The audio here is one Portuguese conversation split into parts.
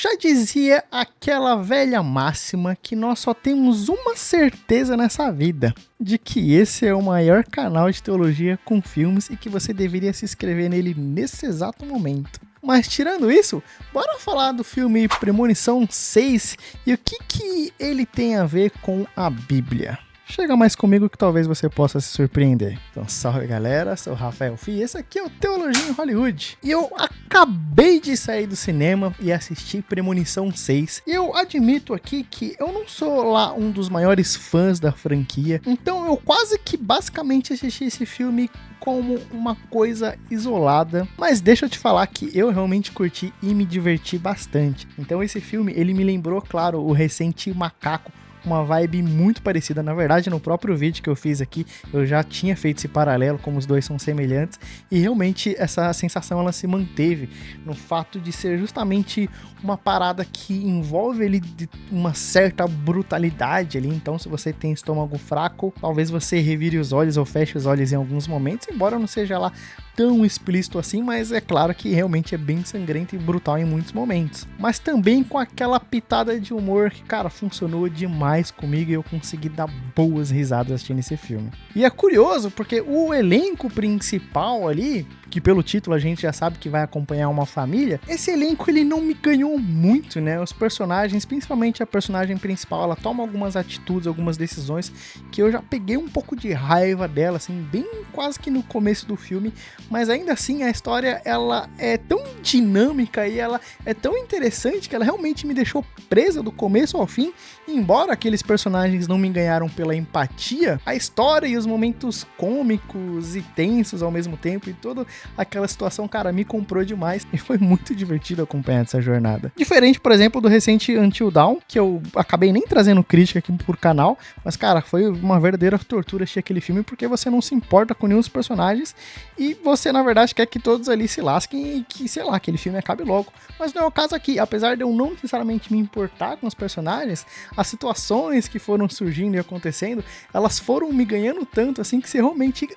já dizia aquela velha máxima que nós só temos uma certeza nessa vida, de que esse é o maior canal de teologia com filmes e que você deveria se inscrever nele nesse exato momento. Mas tirando isso, bora falar do filme Premonição 6 e o que ele tem a ver com a Bíblia. Chega mais comigo que talvez você possa se surpreender. Então salve galera, sou o Rafael Fi e esse aqui é o Teologia em Hollywood. E eu acabei de sair do cinema e assistir Premonição 6. E eu admito aqui que eu não sou lá um dos maiores fãs da franquia. Então eu quase que basicamente assisti esse filme como uma coisa isolada. Mas deixa eu te falar que eu realmente curti e me diverti bastante. Então esse filme, ele me lembrou, claro, o recente Macaco. Uma vibe muito parecida, na verdade no próprio vídeo que eu fiz aqui eu já tinha feito esse paralelo, como os dois são semelhantes, e realmente essa sensação ela se manteve no fato de ser justamente uma parada que envolve ali de uma certa brutalidade ali. Então se você tem estômago fraco, talvez você revire os olhos ou feche os olhos em alguns momentos, embora não seja lá tão explícito assim, mas é claro que realmente é bem sangrento e brutal em muitos momentos. Mas também com aquela pitada de humor que, cara, funcionou demais comigo e eu consegui dar boas risadas assistindo esse filme. E é curioso porque o elenco principal ali, que pelo título a gente já sabe que vai acompanhar uma família, esse elenco ele não me ganhou muito, né? Os personagens, principalmente a personagem principal, ela toma algumas atitudes, algumas decisões que eu já peguei um pouco de raiva dela, assim, bem quase que no começo do filme, mas ainda assim a história ela é tão dinâmica e ela é tão interessante que ela realmente me deixou presa do começo ao fim. E embora aqueles personagens não me ganharam pela empatia, a história e os momentos cômicos e tensos ao mesmo tempo e toda aquela situação, cara, me comprou demais e foi muito divertido acompanhar essa jornada. Diferente, por exemplo, do recente Until Dawn, que eu acabei nem trazendo crítica aqui por canal, mas, cara, foi uma verdadeira tortura assistir aquele filme porque você não se importa com nenhum dos personagens e você, na verdade, quer que todos ali se lasquem e que, sei lá, aquele filme acabe logo. Mas não é o caso aqui. Apesar de eu não necessariamente me importar com os personagens, as situações que foram surgindo e acontecendo, elas foram me ganhando tanto, assim, que você realmente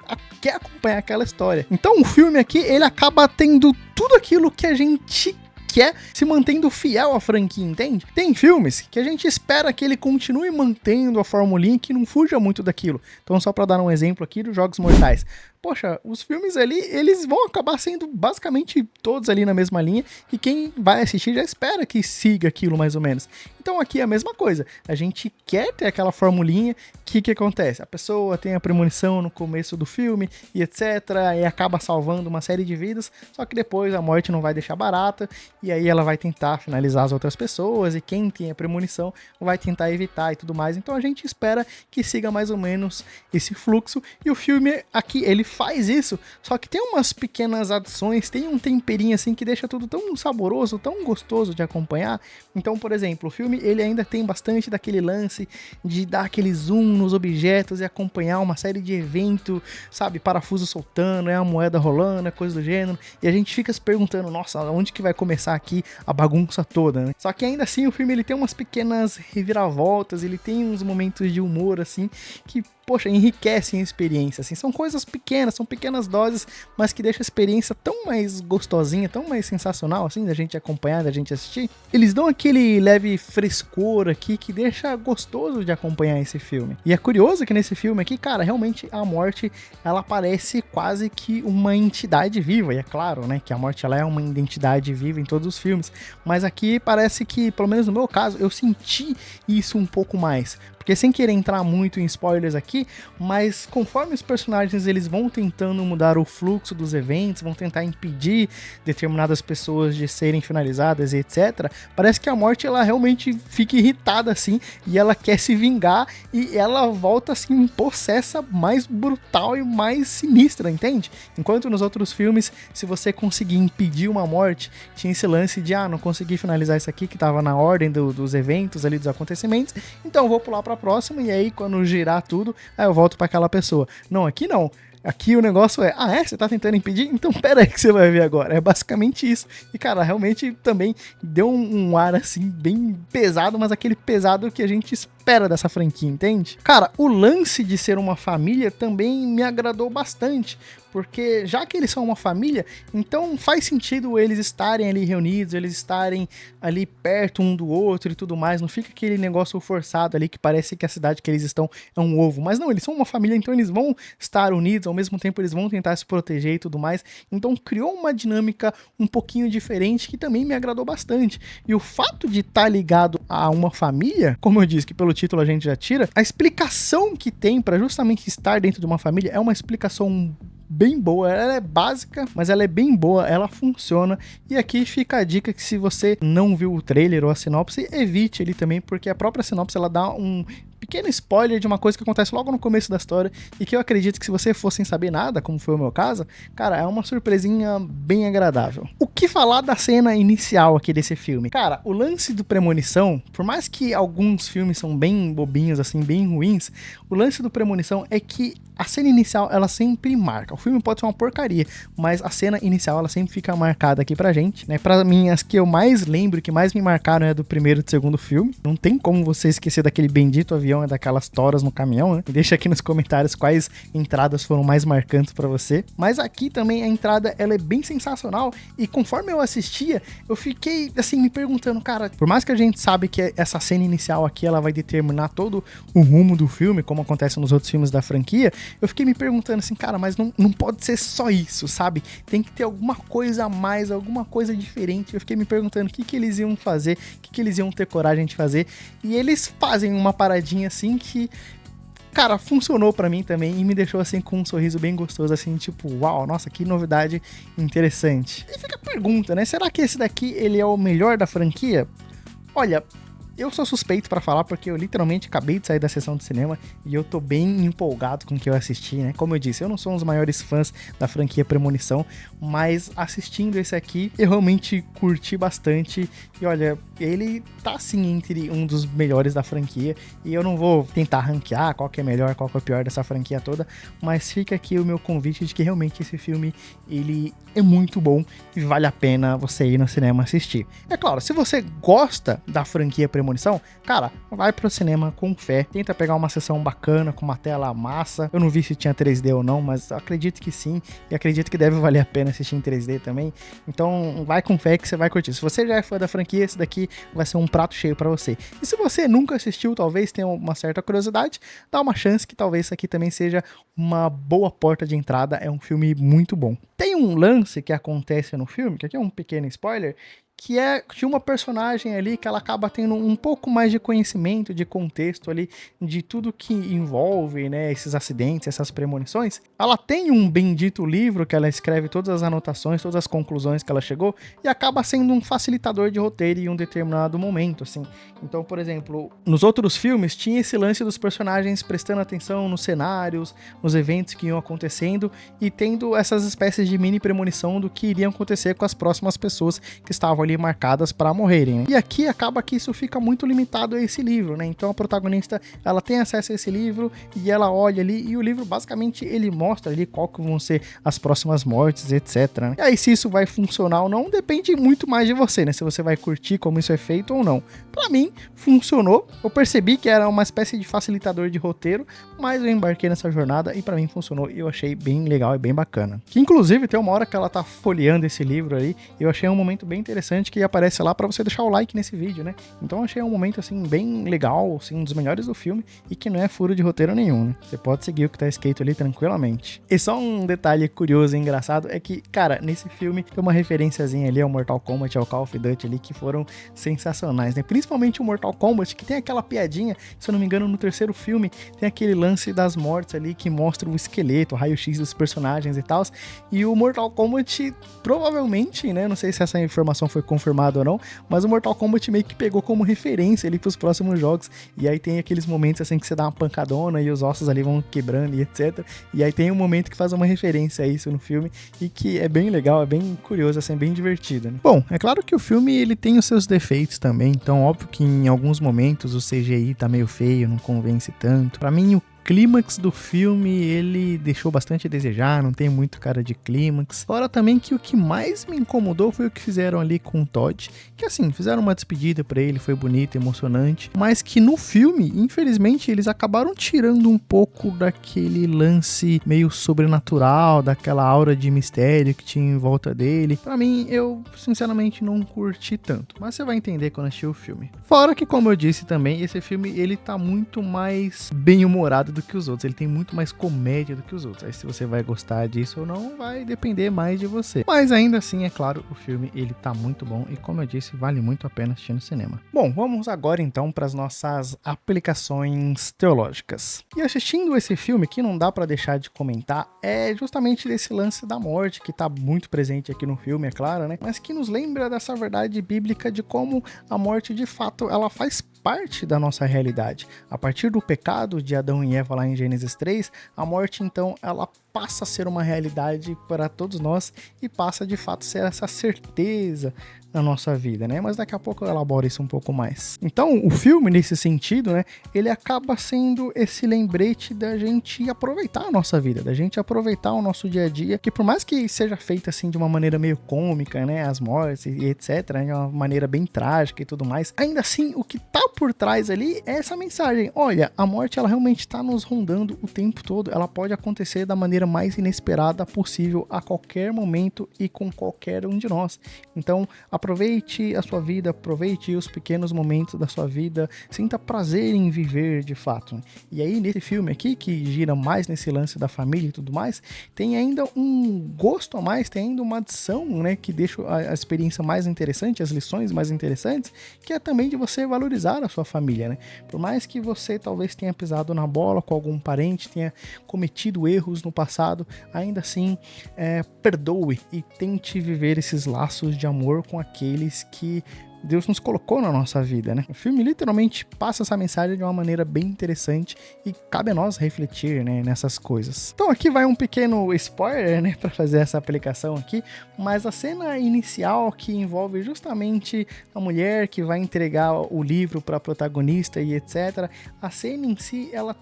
quer acompanhar aquela história. Então o filme aqui, ele acaba tendo tudo aquilo que a gente quer, se mantendo fiel à franquia, entende? Tem filmes que a gente espera que ele continue mantendo a formulinha e que não fuja muito daquilo. Então só pra dar um exemplo aqui dos Jogos Mortais. Poxa, os filmes ali, eles vão acabar sendo basicamente todos ali na mesma linha e quem vai assistir já espera que siga aquilo mais ou menos. Então aqui é a mesma coisa, a gente quer ter aquela formulinha, que acontece? A pessoa tem a premonição no começo do filme e etc, e acaba salvando uma série de vidas, só que depois a morte não vai deixar barata e aí ela vai tentar finalizar as outras pessoas e quem tem a premonição vai tentar evitar e tudo mais. Então a gente espera que siga mais ou menos esse fluxo e o filme aqui, ele faz isso, só que tem umas pequenas adições, tem um temperinho assim que deixa tudo tão saboroso, tão gostoso de acompanhar. Então, por exemplo, o filme ele ainda tem bastante daquele lance de dar aquele zoom nos objetos e acompanhar uma série de eventos, sabe, parafuso soltando, é a moeda rolando, é coisa do gênero, e a gente fica se perguntando, nossa, onde que vai começar aqui a bagunça toda, né? Só que ainda assim o filme ele tem umas pequenas reviravoltas, ele tem uns momentos de humor assim, que poxa, enriquecem a experiência, assim, são coisas pequenas, são pequenas doses, mas que deixam a experiência tão mais gostosinha, tão mais sensacional, assim, da gente acompanhar, da gente assistir. Eles dão aquele leve frescor aqui que deixa gostoso de acompanhar esse filme. E é curioso que nesse filme aqui, cara, realmente a morte, ela parece quase que uma entidade viva, e é claro, né, que a morte, ela é uma identidade viva em todos os filmes, mas aqui parece que, pelo menos no meu caso, eu senti isso um pouco mais. Porque sem querer entrar muito em spoilers aqui, mas conforme os personagens eles vão tentando mudar o fluxo dos eventos, vão tentar impedir determinadas pessoas de serem finalizadas e etc, parece que a morte ela realmente fica irritada assim, e ela quer se vingar, e ela volta assim possessa mais brutal e mais sinistra, entende? Enquanto nos outros filmes, se você conseguir impedir uma morte, tinha esse lance de, não consegui finalizar isso aqui que tava na ordem dos eventos ali, dos acontecimentos, então eu vou pular pra próxima, e aí quando girar tudo, aí eu volto pra aquela pessoa. Não, aqui não. Aqui o negócio é, você tá tentando impedir? Então pera aí que você vai ver agora. É basicamente isso. E cara, realmente também deu um ar assim, bem pesado, mas aquele pesado que a gente espera espera dessa franquia, entende? Cara, o lance de ser uma família também me agradou bastante, porque já que eles são uma família, então faz sentido eles estarem ali reunidos, eles estarem ali perto um do outro e tudo mais, não fica aquele negócio forçado ali que parece que a cidade que eles estão é um ovo, mas não, eles são uma família, então eles vão estar unidos, ao mesmo tempo eles vão tentar se proteger e tudo mais, então criou uma dinâmica um pouquinho diferente que também me agradou bastante, e o fato de estar ligado a uma família, como eu disse, que pelo título a gente já tira, a explicação que tem para justamente estar dentro de uma família é uma explicação bem boa, ela é básica, mas ela é bem boa, ela funciona, e aqui fica a dica que se você não viu o trailer ou a sinopse, evite ele também, porque a própria sinopse ela dá um pequeno spoiler de uma coisa que acontece logo no começo da história e que eu acredito que se você for sem saber nada, como foi o meu caso, cara, é uma surpresinha bem agradável. O que falar da cena inicial aqui desse filme? Cara, o lance do Premonição, por mais que alguns filmes são bem bobinhos, assim, bem ruins, o lance do Premonição é que a cena inicial, ela sempre marca. O filme pode ser uma porcaria, mas a cena inicial, ela sempre fica marcada aqui pra gente, né? Pra mim, as que eu mais lembro, que mais me marcaram é do primeiro e do segundo filme. Não tem como você esquecer daquele bendito avião, daquelas toras no caminhão, né? Deixa aqui nos comentários quais entradas foram mais marcantes pra você. Mas aqui também a entrada, ela é bem sensacional, e conforme eu assistia, eu fiquei, assim, me perguntando, cara, por mais que a gente sabe que essa cena inicial aqui, ela vai determinar todo o rumo do filme, como acontece nos outros filmes da franquia, eu fiquei me perguntando assim, cara, mas não pode ser só isso, sabe? Tem que ter alguma coisa a mais, alguma coisa diferente. Eu fiquei me perguntando o que eles iam fazer, o que eles iam ter coragem de fazer. E eles fazem uma paradinha assim que, cara, funcionou pra mim também e me deixou assim com um sorriso bem gostoso, assim, tipo, uau, nossa, que novidade interessante. E fica a pergunta, né? Será que esse daqui, ele é o melhor da franquia? Olha, eu sou suspeito pra falar porque eu literalmente acabei de sair da sessão de cinema e eu tô bem empolgado com o que eu assisti, né? Como eu disse, eu não sou um dos maiores fãs da franquia Premonição, mas assistindo esse aqui, eu realmente curti bastante. E olha, ele tá sim entre um dos melhores da franquia, e eu não vou tentar ranquear qual que é melhor, qual que é o pior dessa franquia toda, mas fica aqui o meu convite de que realmente esse filme, ele é muito bom e vale a pena você ir no cinema assistir. É claro, se você gosta da franquia Premonição, cara, vai pro cinema com fé, tenta pegar uma sessão bacana, com uma tela massa. Eu não vi se tinha 3D ou não, mas acredito que sim, e acredito que deve valer a pena assistir em 3D também. Então vai com fé que você vai curtir. Se você já é fã da franquia, esse daqui vai ser um prato cheio pra você. E se você nunca assistiu, talvez tenha uma certa curiosidade, dá uma chance que talvez isso aqui também seja uma boa porta de entrada. É um filme muito bom. Tem um lance que acontece no filme, que aqui é um pequeno spoiler, que é de uma personagem ali que ela acaba tendo um pouco mais de conhecimento, de contexto ali, de tudo que envolve, né, esses acidentes, essas premonições. Ela tem um bendito livro que ela escreve todas as anotações, todas as conclusões que ela chegou, e acaba sendo um facilitador de roteiro em um determinado momento, assim. Então, por exemplo, nos outros filmes tinha esse lance dos personagens prestando atenção nos cenários, nos eventos que iam acontecendo, e tendo essas espécies de mini premonição do que iriam acontecer com as próximas pessoas que estavam ali marcadas para morrerem, né? E aqui acaba que isso fica muito limitado a esse livro, né? Então a protagonista, ela tem acesso a esse livro e ela olha ali, e o livro basicamente ele mostra ali qual que vão ser as próximas mortes, etc, né? E aí se isso vai funcionar ou não, depende muito mais de você, né? Se você vai curtir como isso é feito ou não. Pra mim, funcionou. Eu percebi que era uma espécie de facilitador de roteiro, mas eu embarquei nessa jornada e pra mim funcionou e eu achei bem legal e bem bacana. Que inclusive tem uma hora que ela tá folheando esse livro aí, e eu achei um momento bem interessante que aparece lá pra você deixar o like nesse vídeo, né? Então eu achei um momento assim bem legal, assim, um dos melhores do filme, e que não é furo de roteiro nenhum, né? Você pode seguir o que tá escrito ali tranquilamente. E só um detalhe curioso e engraçado é que, cara, nesse filme tem uma referenciazinha ali ao Mortal Kombat, ao Call of Duty ali, que foram sensacionais, né? Principalmente o Mortal Kombat, que tem aquela piadinha, se eu não me engano, no terceiro filme, tem aquele lance das mortes ali que mostra o esqueleto, o raio-x dos personagens e tal. E o Mortal Kombat, provavelmente, né? Não sei se essa informação foi confirmado ou não, mas o Mortal Kombat meio que pegou como referência ali pros próximos jogos, e aí tem aqueles momentos assim que você dá uma pancadona e os ossos ali vão quebrando e etc, e aí tem um momento que faz uma referência a isso no filme, e que é bem legal, é bem curioso, assim, bem divertido, né? Bom, é claro que o filme ele tem os seus defeitos também, então óbvio que em alguns momentos o CGI tá meio feio, não convence tanto. Pra mim, o clímax do filme, ele deixou bastante a desejar, não tem muito cara de clímax. Fora também que o que mais me incomodou foi o que fizeram ali com o Todd, que assim, fizeram uma despedida pra ele, foi bonito, emocionante, mas que no filme, infelizmente, eles acabaram tirando um pouco daquele lance meio sobrenatural, daquela aura de mistério que tinha em volta dele. Pra mim, eu sinceramente não curti tanto, mas você vai entender quando assistir o filme. Fora que, como eu disse também, esse filme, ele tá muito mais bem-humorado do que os outros, ele tem muito mais comédia do que os outros. Aí se você vai gostar disso ou não, vai depender mais de você. Mas ainda assim, é claro, o filme, ele tá muito bom e, como eu disse, vale muito a pena assistir no cinema. Bom, vamos agora então para as nossas aplicações teológicas. E assistindo esse filme, que não dá para deixar de comentar, é justamente desse lance da morte, que tá muito presente aqui no filme, é claro, né? Mas que nos lembra dessa verdade bíblica de como a morte, de fato, ela faz parte da nossa realidade. A partir do pecado de Adão e Eva lá em Gênesis 3, a morte então ela passa a ser uma realidade para todos nós e passa de fato a ser essa certeza na nossa vida, né? Mas daqui a pouco eu elaboro isso um pouco mais. Então, o filme, nesse sentido, né, ele acaba sendo esse lembrete da gente aproveitar a nossa vida, da gente aproveitar o nosso dia a dia, que por mais que seja feito assim de uma maneira meio cômica, né, as mortes e etc, né, de uma maneira bem trágica e tudo mais, ainda assim, o que tá por trás ali é essa mensagem. Olha, a morte, ela realmente tá nos rondando o tempo todo, ela pode acontecer da maneira mais inesperada possível a qualquer momento e com qualquer um de nós. Então, aproveite a sua vida, aproveite os pequenos momentos da sua vida, sinta prazer em viver de fato. E aí, nesse filme aqui, que gira mais nesse lance da família e tudo mais, tem ainda um gosto a mais, tem ainda uma adição, né, que deixa a experiência mais interessante, as lições mais interessantes, que é também de você valorizar a sua família, né? Por mais que você talvez tenha pisado na bola com algum parente, tenha cometido erros no passado, ainda assim, perdoe e tente viver esses laços de amor com aqueles que Deus nos colocou na nossa vida, né? O filme literalmente passa essa mensagem de uma maneira bem interessante e cabe a nós refletir, né, nessas coisas. Então aqui vai um pequeno spoiler, né, para fazer essa aplicação aqui, mas a cena inicial que envolve justamente a mulher que vai entregar o livro para a protagonista e etc. A cena em si, ela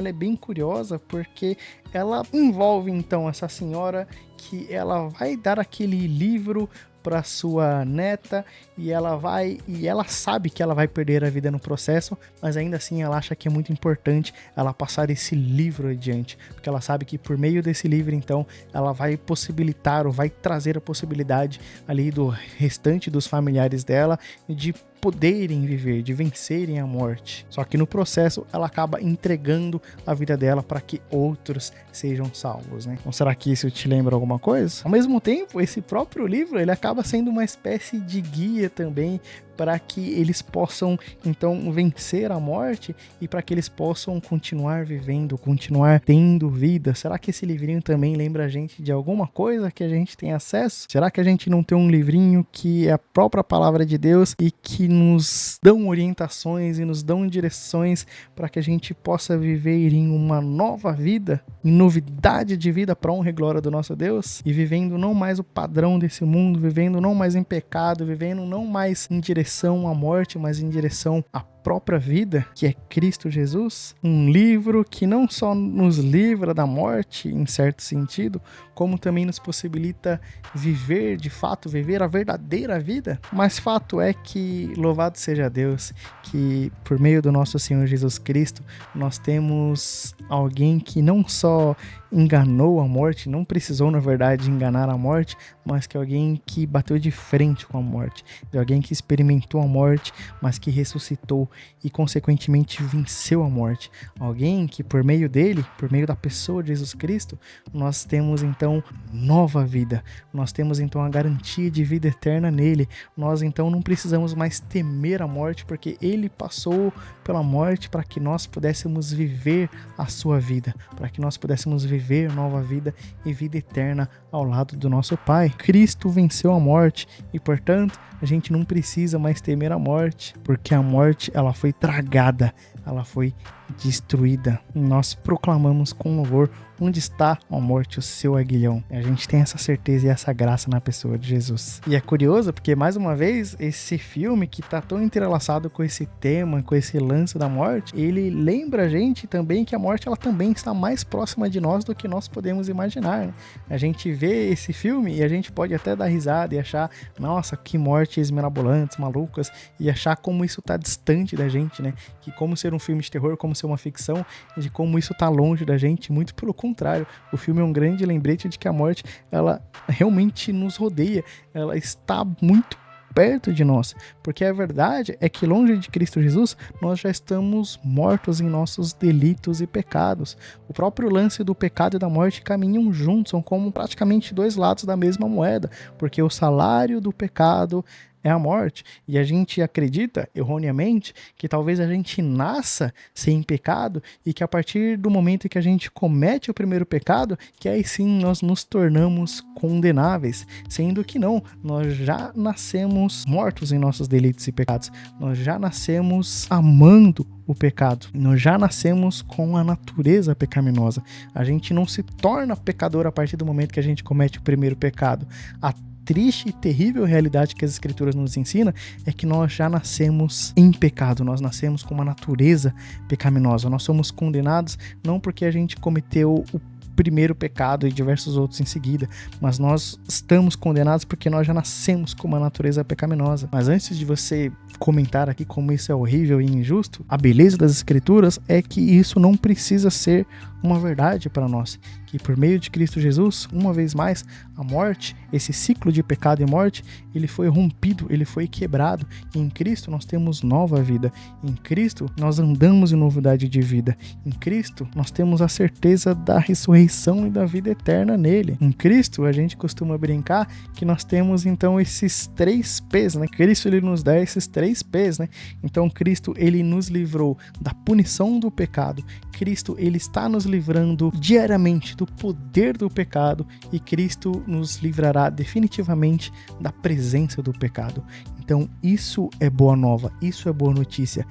é bem curiosa porque ela envolve então essa senhora que ela vai dar aquele livro para sua neta e ela sabe que ela vai perder a vida no processo, mas ainda assim ela acha que é muito importante ela passar esse livro adiante, porque ela sabe que por meio desse livro então ela vai possibilitar ou vai trazer a possibilidade ali do restante dos familiares dela de poderem viver, de vencerem a morte. Só que no processo ela acaba entregando a vida dela para que outros sejam salvos, né? Então, será que isso te lembra alguma coisa? Ao mesmo tempo, esse próprio livro, ele acaba sendo uma espécie de guia também para que eles possam então vencer a morte e para que eles possam continuar vivendo, continuar tendo vida. Será que esse livrinho também lembra a gente de alguma coisa que a gente tem acesso? Será que a gente não tem um livrinho que é a própria palavra de Deus e que nos dão orientações e nos dão direções para que a gente possa viver em uma nova vida, em novidade de vida para honra e glória do nosso Deus, e vivendo não mais o padrão desse mundo, vivendo não mais em pecado, vivendo não mais em direção à morte, mas em direção à própria vida, que é Cristo Jesus? Um livro que não só nos livra da morte, em certo sentido, como também nos possibilita viver, de fato, viver a verdadeira vida. Mas fato é que, louvado seja Deus, que por meio do nosso Senhor Jesus Cristo, nós temos alguém que não só enganou a morte, não precisou, na verdade, enganar a morte, mas que é alguém que bateu de frente com a morte, de alguém que experimentou a morte, mas que ressuscitou e, consequentemente, venceu a morte. Alguém que, por meio dele, por meio da pessoa de Jesus Cristo, nós temos, então, nova vida. Nós temos, então, a garantia de vida eterna nele. Nós, então, não precisamos mais temer a morte, porque ele passou pela morte para que nós pudéssemos viver a sua vida, para que nós pudéssemos viver nova vida e vida eterna ao lado do nosso Pai. Cristo venceu a morte e, portanto, a gente não precisa mais temer a morte, porque a morte, ela foi tragada, ela foi destruída. E nós proclamamos com louvor: onde está, ó morte, o seu aguilhão? E a gente tem essa certeza e essa graça na pessoa de Jesus. E é curioso porque, mais uma vez, esse filme que tá tão entrelaçado com esse tema, com esse lance da morte, ele lembra a gente também que a morte, ela também está mais próxima de nós do que nós podemos imaginar, né? A gente vê esse filme e a gente pode até dar risada e achar, nossa, que mortes mirabolantes, malucas, e achar como isso tá distante da gente, né? Que como ser um filme de terror, como ser uma ficção, de como isso tá longe da gente. Muito pelo contrário, o filme é um grande lembrete de que a morte, ela realmente nos rodeia, ela está muito perto de nós, porque a verdade é que longe de Cristo Jesus, nós já estamos mortos em nossos delitos e pecados. O próprio lance do pecado e da morte caminham juntos, são como praticamente dois lados da mesma moeda, porque o salário do pecado é a morte, e a gente acredita, erroneamente, que talvez a gente nasça sem pecado e que a partir do momento que a gente comete o primeiro pecado, que aí sim nós nos tornamos condenáveis, sendo que não, nós já nascemos mortos em nossos delitos e pecados, nós já nascemos amando o pecado, nós já nascemos com a natureza pecaminosa, a gente não se torna pecador a partir do momento que a gente comete o primeiro pecado. A triste e terrível realidade que as escrituras nos ensinam é que nós já nascemos em pecado, nós nascemos com uma natureza pecaminosa, nós somos condenados não porque a gente cometeu o primeiro pecado e diversos outros em seguida, mas nós estamos condenados porque nós já nascemos com uma natureza pecaminosa. Mas antes de você comentar aqui como isso é horrível e injusto, a beleza das escrituras é que isso não precisa ser uma verdade para nós, que por meio de Cristo Jesus, uma vez mais, a morte, esse ciclo de pecado e morte, ele foi rompido, ele foi quebrado, e em Cristo nós temos nova vida, em Cristo nós andamos em novidade de vida, em Cristo nós temos a certeza da ressurreição e da vida eterna nele. Em Cristo a gente costuma brincar que nós temos então esses 3 P's, né? Cristo ele nos dá esses 3 P's, né? Então Cristo ele nos livrou da punição do pecado, Cristo ele está nos livrando diariamente do poder do pecado e Cristo nos livrará definitivamente da presença do pecado. Então isso é boa nova, isso é boa notícia,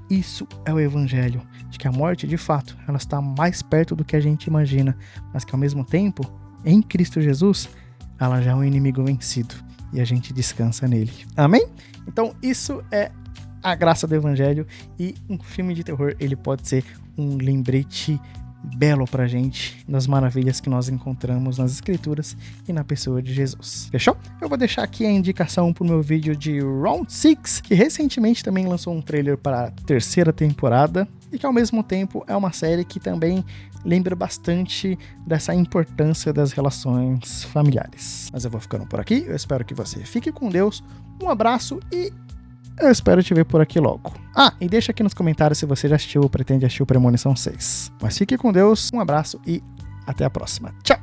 isso é o evangelho, de que a morte de fato ela está mais perto do que a gente imagina, mas que ao mesmo tempo, em Cristo Jesus, ela já é um inimigo vencido e a gente descansa nele. Amém? Então isso é a graça do evangelho, e um filme de terror ele pode ser um lembrete belo pra gente das maravilhas que nós encontramos nas escrituras e na pessoa de Jesus. Fechou? Eu vou deixar aqui a indicação pro meu vídeo de Round 6, que recentemente também lançou um trailer para a 3ª temporada e que ao mesmo tempo é uma série que também lembra bastante dessa importância das relações familiares. Mas eu vou ficando por aqui, eu espero que você fique com Deus, um abraço e eu espero te ver por aqui logo. Ah, e deixa aqui nos comentários se você já assistiu ou pretende assistir o Premonição 6. Mas fique com Deus, um abraço e até a próxima. Tchau!